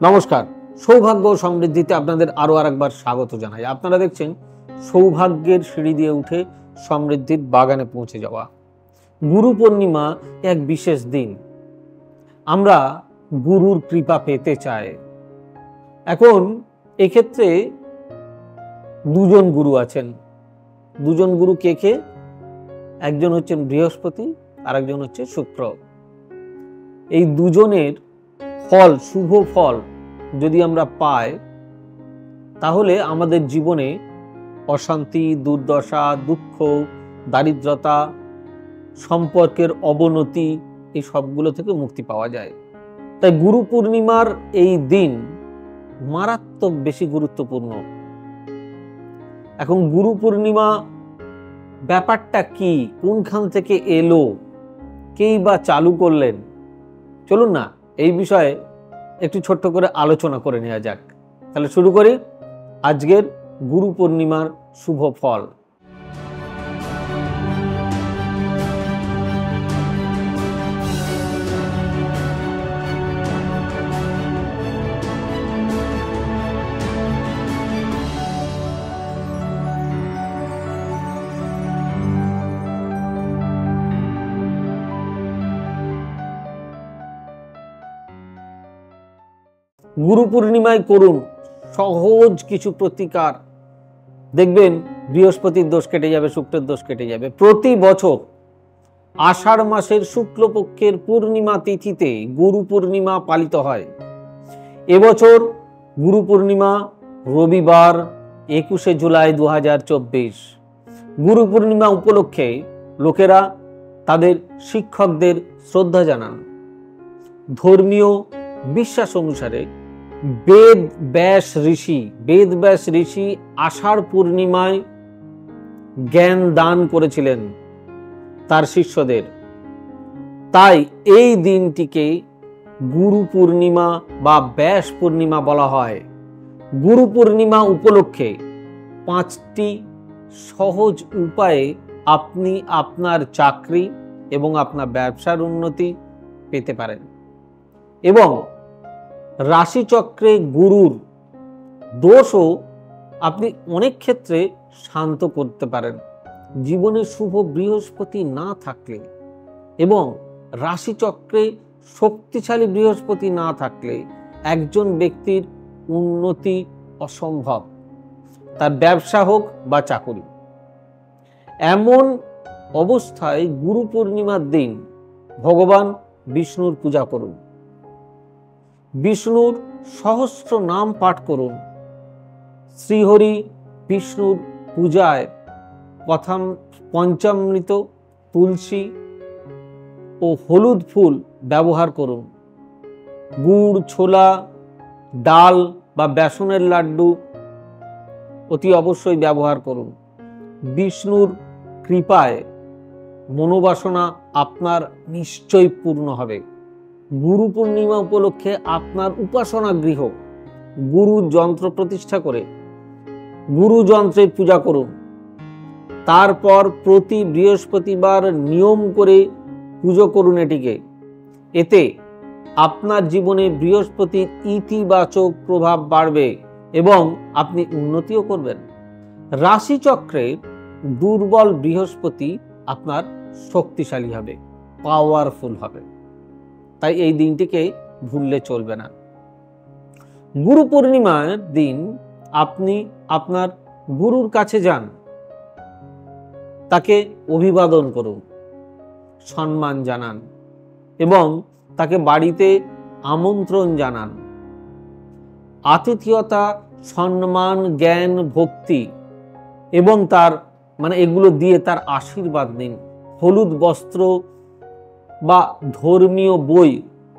নমস্কার। সৌভাগ্য ও সমৃদ্ধিতে আপনাদের আরো আরেকবার স্বাগত জানাই। আপনারা দেখছেন সৌভাগ্যের সিঁড়ি দিয়ে উঠে সমৃদ্ধির বাগানে পৌঁছে যাওয়া। গুরু পূর্ণিমা এক বিশেষ দিন। আমরা গুরুর কৃপা পেতে চাই। এখন এক্ষেত্রে দুজন গুরু আছেন। দুজন গুরু কে কে? একজন হচ্ছেন বৃহস্পতি, আর একজন হচ্ছে শুক্র। এই দুজনের ফল, শুভ ফল যদি আমরা পাই, তাহলে আমাদের জীবনে অশান্তি, দুর্দশা, দুঃখ, দারিদ্রতা, সম্পর্কের অবনতি, এই সবগুলো থেকে মুক্তি পাওয়া যায়। তাই গুরু পূর্ণিমার এই দিন মারাত্মক বেশি গুরুত্বপূর্ণ। এখন গুরু পূর্ণিমা ব্যাপারটা কি, কোনখান থেকে এলো, কেই বা চালু করলেন, চলুন না এই বিষয়ে একটু ছোট্ট করে আলোচনা করে নেওয়া যাক। তাহলে শুরু করি আজকের গুরু পূর্ণিমার শুভ ফল। গুরু পূর্ণিমায় করুন সহজ কিছু প্রতিকার, দেখবেন বৃহস্পতির দোষ কেটে যাবে, শুক্রের দোষ কেটে যাবে। প্রতি বছর আষাঢ় মাসের শুক্লপক্ষের পূর্ণিমা তিথিতে গুরু পূর্ণিমা পালিত হয়। এবছর গুরু পূর্ণিমা রবিবার 21শে জুলাই 2024। গুরু পূর্ণিমা উপলক্ষে লোকেরা তাদের শিক্ষকদের শ্রদ্ধা জানান। ধর্মীয় বিশ্বাস অনুসারে বেদ ব্যাস ঋষি আষাঢ় পূর্ণিমায় জ্ঞান দান করেছিলেন তার শিষ্যদের। তাই এই দিনটিকে গুরু পূর্ণিমা বা ব্যাস পূর্ণিমা বলা হয়। গুরু পূর্ণিমা উপলক্ষে 5টি সহজ উপায়ে আপনি আপনার চাকরি এবং আপনার ব্যবসার উন্নতি পেতে পারেন, এবং রাশিচক্রে গুরুর দোষও আপনি অনেক ক্ষেত্রে শান্ত করতে পারেন। জীবনে শুভ বৃহস্পতি না থাকলে এবং রাশিচক্রে শক্তিশালী বৃহস্পতি না থাকলে একজন ব্যক্তির উন্নতি অসম্ভব, তার ব্যবসা হোক বা চাকরি। এমন অবস্থায় গুরু পূর্ণিমার দিন ভগবান বিষ্ণুর পূজা করুন, বিষ্ণুর সহস্র নাম পাঠ করুন। শ্রীহরি বিষ্ণুর পূজায় পঞ্চামৃত, তুলসী ও হলুদ ফুল ব্যবহার করুন। গুড়, ছোলা, ডাল বা বেসনের লাড্ডু অতি অবশ্যই ব্যবহার করুন। বিষ্ণুর কৃপায় মনোবাসনা আপনার নিশ্চয়ই পূর্ণ হবে। গুরু পূর্ণিমা উপলক্ষে আপনার উপাসনা গৃহ গুরু যন্ত্র প্রতিষ্ঠা করে গুরু যন্ত্রের পূজা করুন। তারপর প্রতি বৃহস্পতিবার নিয়ম করে পুজো করুন এটিকে। এতে আপনার জীবনে বৃহস্পতির ইতিবাচক প্রভাব বাড়বে এবং আপনি উন্নতিও করবেন। রাশিচক্রে দুর্বল বৃহস্পতি আপনার শক্তিশালী হবে, পাওয়ারফুল হবে। তাই এই দিনটিকে ভুললে চলবে না। গুরু পূর্ণিমার দিন আপনি আপনার গুরুর কাছে যান, তাকে অভিবাদন করুন, সম্মান জানান এবং তাকে বাড়িতে আমন্ত্রণ জানান। আতিথেয়তা, সম্মান, জ্ঞান, ভক্তি এবং তার এগুলো দিয়ে তার আশীর্বাদ নিন। হলুদ বস্ত্র বা ধর্মীয় বই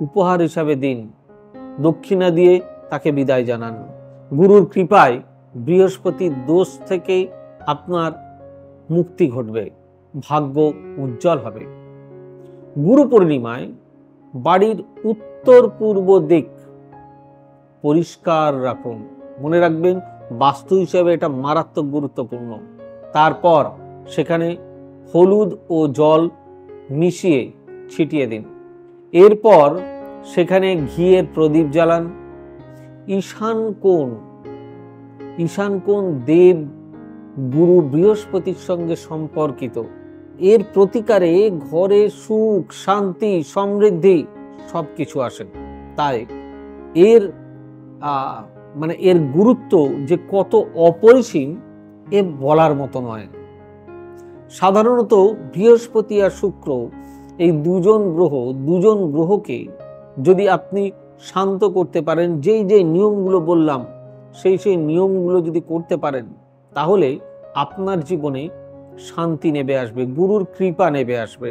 উপহার হিসাবে দিন। দক্ষিণা দিয়ে তাকে বিদায় জানান। গুরুর কৃপায় বৃহস্পতির দোষ থেকে আপনার মুক্তি ঘটবে, ভাগ্য উজ্জ্বল হবে। গুরু পূর্ণিমায় বাড়ির উত্তর পূর্ব দিক পরিষ্কার রাখুন। মনে রাখবেন, বাস্তু হিসেবে এটা মারাত্মক গুরুত্বপূর্ণ। তারপর সেখানে হলুদ ও জল মিশিয়ে ছিটিয়ে দিন। এরপর সেখানে ঘিয়ের প্রদীপ জ্বালান ঈশান কোণ দেব গুরু বৃহস্পতির সঙ্গে সম্পর্কিত। এর প্রতিকারে ঘরে সুখ, শান্তি, সমৃদ্ধি সবকিছু আসে। তাই এর এর গুরুত্ব যে কত অপরিসীম এ বলার মতো নয়। সাধারণত বৃহস্পতি আর শুক্র এই দুজন গ্রহকে যদি আপনি শান্ত করতে পারেন, যেই নিয়মগুলো বললাম সেই নিয়মগুলো যদি করতে পারেন, তাহলে আপনার জীবনে শান্তি নেমে আসবে, গুরুর কৃপা নেমে আসবে।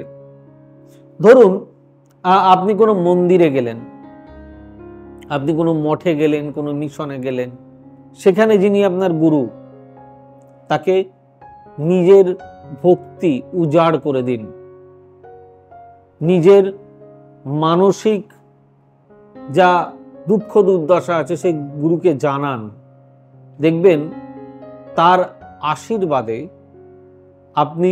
ধরুন আপনি কোনো মন্দিরে গেলেন, আপনি কোনো মঠে গেলেন, কোনো মিশনে গেলেন, সেখানে যিনি আপনার গুরু, তাকে নিজের ভক্তি উজাড় করে দিন, নিজের মানসিক যা দুঃখ দুর্দশা আছে সেই গুরুকে জানান। দেখবেন তার আশীর্বাদে আপনি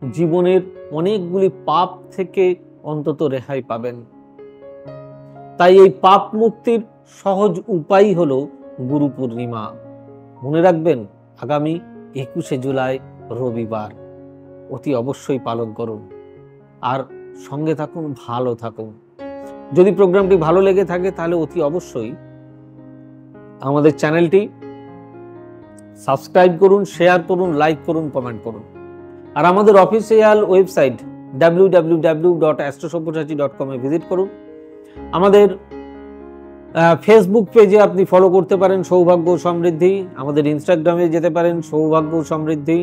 জীবনের অনেকগুলি পাপ থেকে অন্তত রেহাই পাবেন। তাই এই পাপ মুক্তির সহজ উপায় হলো গুরু পূর্ণিমা। মনে রাখবেন, আগামী 21শে জুলাই রবিবার অতি অবশ্যই পালন করুন। আর সঙ্গে থাকুন, ভালো থাকুন। যদি প্রোগ্রামটি ভালো লেগে থাকে তাহলে অতি অবশ্যই আমাদের চ্যানেলটি সাবস্ক্রাইব করুন, শেয়ার করুন, লাইক করুন, কমেন্ট করুন। আর আমাদের অফিসিয়াল ওয়েবসাইট www.astrosaব্যসাচী.com এ ভিজিট করুন। আমাদের ফেসবুক পেজে আপনি ফলো করতে পারেন সৌভাগ্য সমৃদ্ধি, আমাদের ইনস্টাগ্রামে যেতে পারেন সৌভাগ্য সমৃদ্ধি।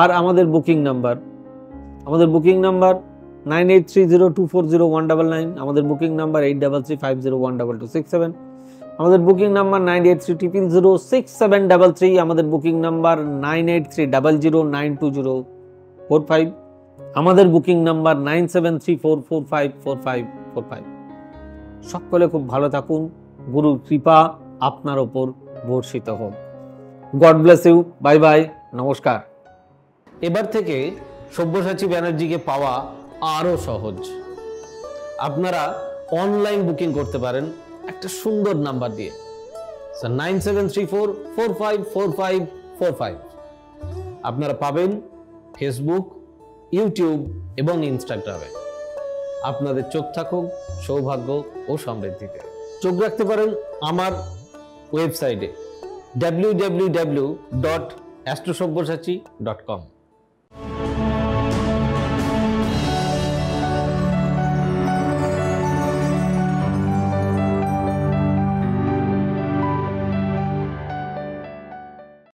আর আমাদের বুকিং নাম্বার 9830240199, আমাদের বুকিং নাম্বার 8335012267, আমাদের বুকিং নাম্বার 9830067733, আমাদের বুকিং নাম্বার 9830092045, আমাদের বুকিং নাম্বার 9734454545। সকলে খুব ভালো থাকুন, গুরুর কৃপা আপনার ওপর বর্ষিত হোক। God bless you, bye bye, নমস্কার। এবার থেকে সব্যসাচী ব্যানার্জিকে পাওয়া আরো সহজ। আপনারা অনলাইন বুকিং করতে পারেন একটা সুন্দর নাম্বার দিয়ে, 9734454545। আপনারা পাবেন ফেসবুক, ইউটিউব এবং ইনস্টাগ্রামে। আপনাদের চোখ থাকুক সৌভাগ্য ও সমৃদ্ধিতে। চোখ রাখতে পারেন আমার ওয়েবসাইটে www.astrosaব্যসাচী.com।